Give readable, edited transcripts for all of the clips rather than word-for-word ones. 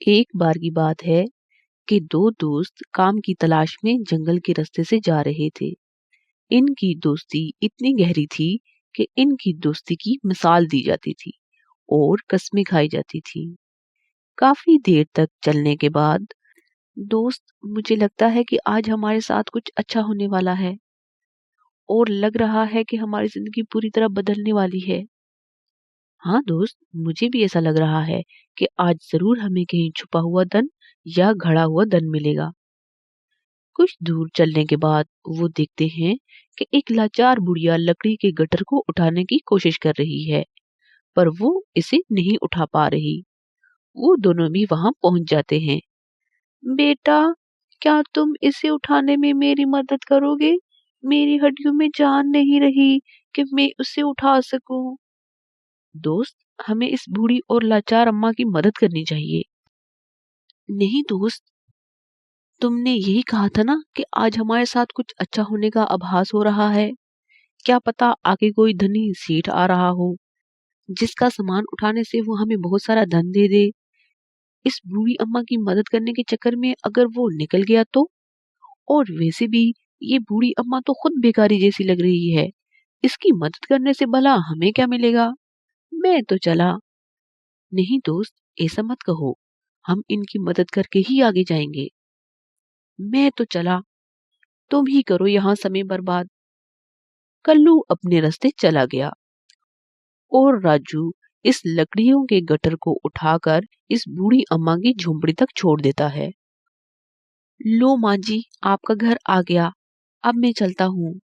एक बार की बात है कि दो दोस्त काम की तलाश में जंगल के रास्ते से जा रहे थे। इनकी दोस्ती इतनी गहरी थी कि इनकी दोस्ती की मिसाल दी जाती थी और कस्में खाई जाती थी। काफी देर तक चलने के बाद, दोस्त, मुझे लगता है कि आज हमारे साथ कुछ अच्छा होने वाला है और लग रहा है कि हमारी जिंदगी पूरी तरह बदलने वाली है। हाँ दोस्त, मुझे भी ऐसा लग रहा है कि आज जरूर हमें कहीं छुपा हुआ धन या घड़ा हुआ धन मिलेगा। कुछ दूर चलने के बाद वो देखते हैं कि एक लाचार बुढ़िया लकड़ी के गट्ठर को उठाने की कोशिश कर रही है, पर वो इसे नहीं उठा पा रही। वो दोनों भी वहां पहुंच जाते हैं। बेटा, क्या तुम इसे उठाने में मेरी मदद करोगे? मेरी हड्डियों में जान नहीं रही कि मैं उसे उठा सकूं। दोस्त, हमें इस बूढ़ी और लाचार अम्मा की मदद करनी चाहिए। नहीं दोस्त, तुमने यही कहा था ना कि आज हमारे साथ कुछ अच्छा होने का आभास हो रहा है। क्या पता आगे कोई धनी सेठ आ रहा हो जिसका सामान उठाने से वो हमें बहुत सारा धन दे दे। इस बूढ़ी अम्मा की मदद करने के चक्कर में अगर वो निकल गया तो? और वैसे भी ये बूढ़ी अम्मा तो खुद बेकारी जैसी लग रही है। इसकी मदद करने से भला हमें क्या मिलेगा? मैं तो चला। नहीं दोस्त, ऐसा मत कहो। हम इनकी मदद करके ही आगे जाएंगे। मैं तो चला, तुम ही करो यहाँ समय बर्बाद। कल्लू अपने रास्ते चला गया और राजू इस लकड़ियों के गट्ठर को उठाकर इस बूढ़ी अम्मा की झोंपड़ी तक छोड़ देता है। लो माँ जी, आपका घर आ गया। अब मैं चलता हूँ।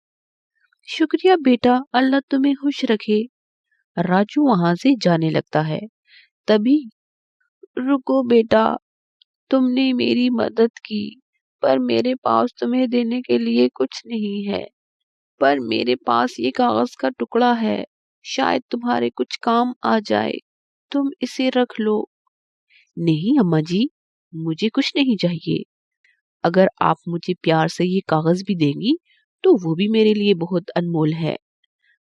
शुक्रिया बेटा, अल्लाह तुम्हें खुश रखे। राजू वहां से जाने लगता है। तभी, रुको बेटा, तुमने मेरी मदद की, पर मेरे पास तुम्हें देने के लिए कुछ नहीं है। पर मेरे पास ये कागज का टुकड़ा है, शायद तुम्हारे कुछ काम आ जाए। तुम इसे रख लो। नहीं अम्मा जी, मुझे कुछ नहीं चाहिए। अगर आप मुझे प्यार से ये कागज भी देंगी तो वो भी मेरे लिए बहुत अनमोल है।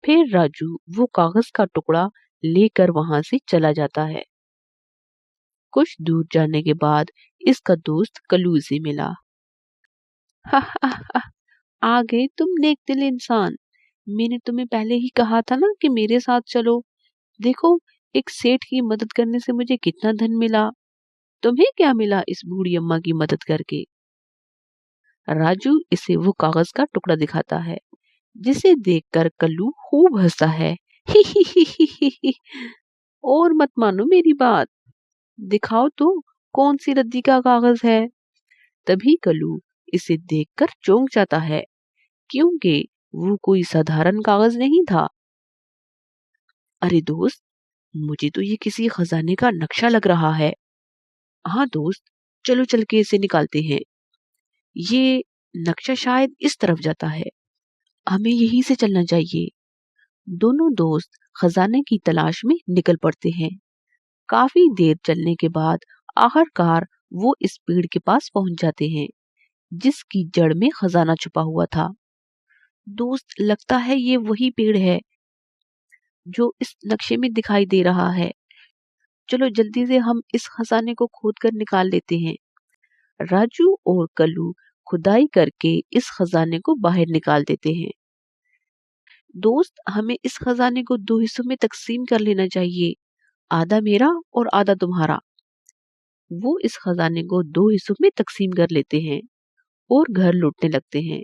फिर राजू वो कागज का टुकड़ा लेकर वहां से चला जाता है। कुछ दूर जाने के बाद इसका दोस्त कल्लू से मिला। हा हा हा, आ गए तुम नेक दिल इंसान। मैंने तुम्हें पहले ही कहा था ना कि मेरे साथ चलो। देखो, एक सेठ की मदद करने से मुझे कितना धन मिला। तुम्हें क्या मिला इस बूढ़ी अम्मा की मदद करके? राजू इसे वो कागज का टुकड़ा दिखाता है, जिसे देखकर कल्लू खूब हंसता है। ही ही ही ही ही ही। और मत मानो मेरी बात, दिखाओ तो कौन सी रद्दी का कागज है। तभी कल्लू इसे देखकर चौंक जाता है, क्योंकि वो कोई साधारण कागज नहीं था। अरे दोस्त, मुझे तो ये किसी खजाने का नक्शा लग रहा है। हाँ दोस्त, चलो चल के इसे निकालते हैं। ये नक्शा शायद इस तरफ जाता है, हमें यहीं से चलना चाहिए। दोनों दोस्त खजाने की तलाश में निकल पड़ते हैं। काफी देर चलने के बाद आखिरकार वो इस पेड़ के पास पहुंच जाते हैं, जिसकी जड़ में खजाना छुपा हुआ था। दोस्त, लगता है ये वही पेड़ है जो इस नक्शे में दिखाई दे रहा है। चलो जल्दी से हम इस खजाने को खोद कर निकाल लेते हैं। राजू और कल्लू खुदाई करके इस खजाने को बाहर निकाल देते हैं। दोस्त, हमें इस खजाने को दो हिस्सों में तकसीम कर लेना चाहिए, आधा मेरा और आधा तुम्हारा। वो इस खजाने को दो हिस्सों में तकसीम कर लेते हैं और घर लौटने लगते हैं।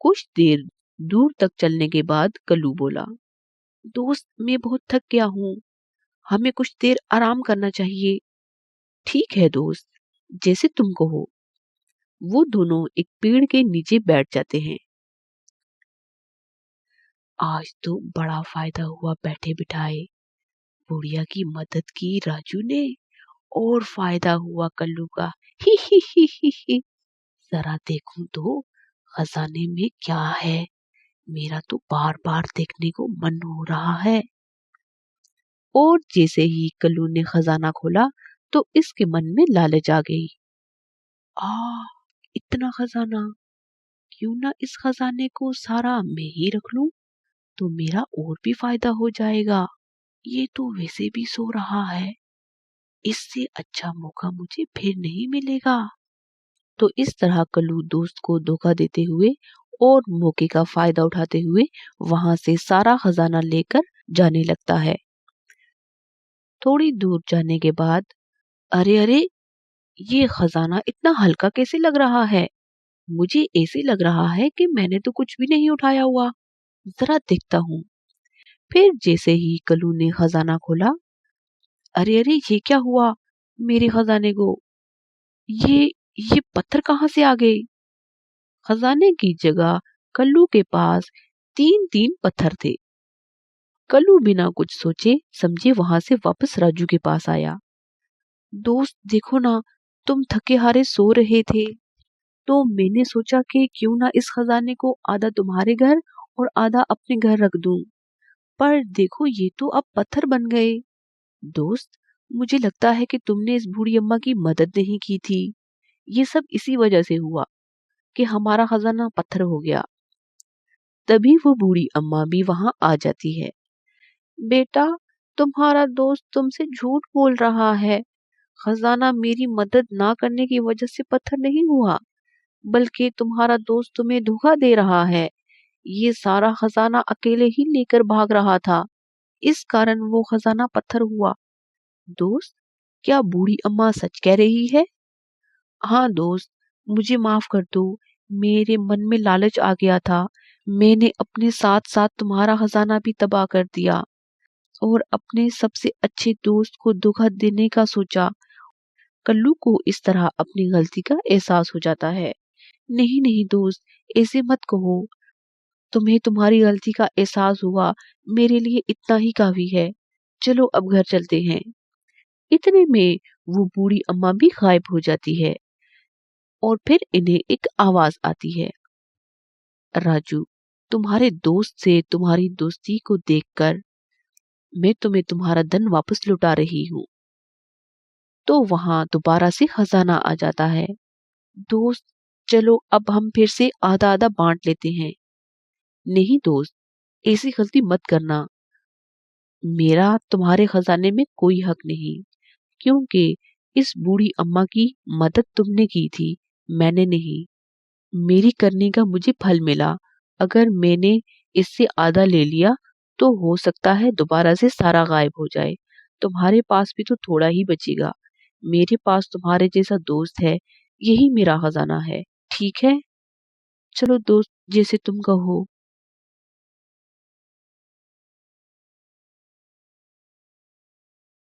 कुछ देर दूर तक चलने के बाद कल्लू बोला, दोस्त, मैं बहुत थक गया हूँ, हमें कुछ देर आराम करना चाहिए। ठीक है दोस्त, जैसे तुम कहो। वो दोनों एक पेड़ के नीचे बैठ जाते हैं। आज तो बड़ा फायदा हुआ बैठे बिठाए। बुढ़िया की मदद की राजू ने, और फायदा हुआ कल्लू का। ही ही ही ही ही। जरा देखूं तो खजाने में क्या है। मेरा तो बार बार देखने को मन हो रहा है। और जैसे ही कल्लू ने खजाना खोला तो इसके मन में लालच आ गई। आ, इतना खजाना, क्यों ना इस खजाने को सारा मैं ही रख लूं, तो मेरा और भी फायदा हो जाएगा। ये तो वैसे भी सो रहा है। इससे अच्छा मौका मुझे फिर नहीं मिलेगा। तो इस तरह कल्लू दोस्त को धोखा देते हुए और मौके का फायदा उठाते हुए वहां से सारा खजाना लेकर जाने लगता है। थोड़ी दूर जाने के बाद, अरे अरे, ये खजाना इतना हल्का कैसे लग रहा है? मुझे ऐसे लग रहा है कि मैंने तो कुछ भी नहीं उठाया हुआ। जरा देखता हूँ। फिर जैसे ही कल्लू ने खजाना खोला, अरे अरे, ये क्या हुआ मेरे खजाने को? ये ये पत्थर कहाँ से आ गए? खजाने की जगह कल्लू के पास तीन तीन पत्थर थे। कल्लू बिना कुछ सोचे समझे वहां से वापस राजू के पास आया। दोस्त देखो ना, तुम थके हारे सो रहे थे, तो मैंने सोचा कि क्यों ना इस खजाने को आधा तुम्हारे घर और आधा अपने घर रख दूं। पर देखो, ये तो अब पत्थर बन गए। दोस्त, मुझे लगता है कि तुमने इस बूढ़ी अम्मा की मदद नहीं की थी। ये सब इसी वजह से हुआ कि हमारा खजाना पत्थर हो गया। तभी वो बूढ़ी अम्मा भी वहां आ जाती है। बेटा, तुम्हारा दोस्त तुमसे झूठ बोल रहा है। खजाना मेरी मदद ना करने की वजह से पत्थर नहीं हुआ, बल्कि तुम्हारा दोस्त तुम्हें धोखा दे रहा है। ये सारा खजाना अकेले ही लेकर भाग रहा था, इस कारण वो खजाना पत्थर हुआ। दोस्त, क्या बूढ़ी अम्मा सच कह रही है? हाँ दोस्त, मुझे माफ कर दो। मेरे मन में लालच आ गया था। मैंने अपने साथ साथ तुम्हारा खजाना भी तबाह कर दिया और अपने सबसे अच्छे दोस्त को धोखा देने का सोचा। कल्लू को इस तरह अपनी गलती का एहसास हो जाता है। नहीं नहीं दोस्त, ऐसे मत कहो। तुम्हें तुम्हारी गलती का एहसास हुआ, मेरे लिए इतना ही काफी है। चलो अब घर चलते हैं। इतने में वो बूढ़ी अम्मा भी गायब हो जाती है और फिर इन्हें एक आवाज आती है। राजू, तुम्हारे दोस्त से तुम्हारी दोस्ती को देखकर मैं तुम्हें तुम्हारा धन वापस लौटा रही हूँ। तो वहां दोबारा से खजाना आ जाता है। दोस्त, चलो अब हम फिर से आधा आधा बांट लेते हैं। नहीं दोस्त, ऐसी गलती मत करना। मेरा तुम्हारे खजाने में कोई हक नहीं, क्योंकि इस बूढ़ी अम्मा की मदद तुमने की थी, मैंने नहीं। मेरी करने का मुझे फल मिला। अगर मैंने इससे आधा ले लिया तो हो सकता है दोबारा से सारा गायब हो जाए। तुम्हारे पास भी तो थोड़ा ही बचेगा। मेरे पास तुम्हारे जैसा दोस्त है, यही मेरा खजाना है। ठीक है, चलो दोस्त, जैसे तुम कहो।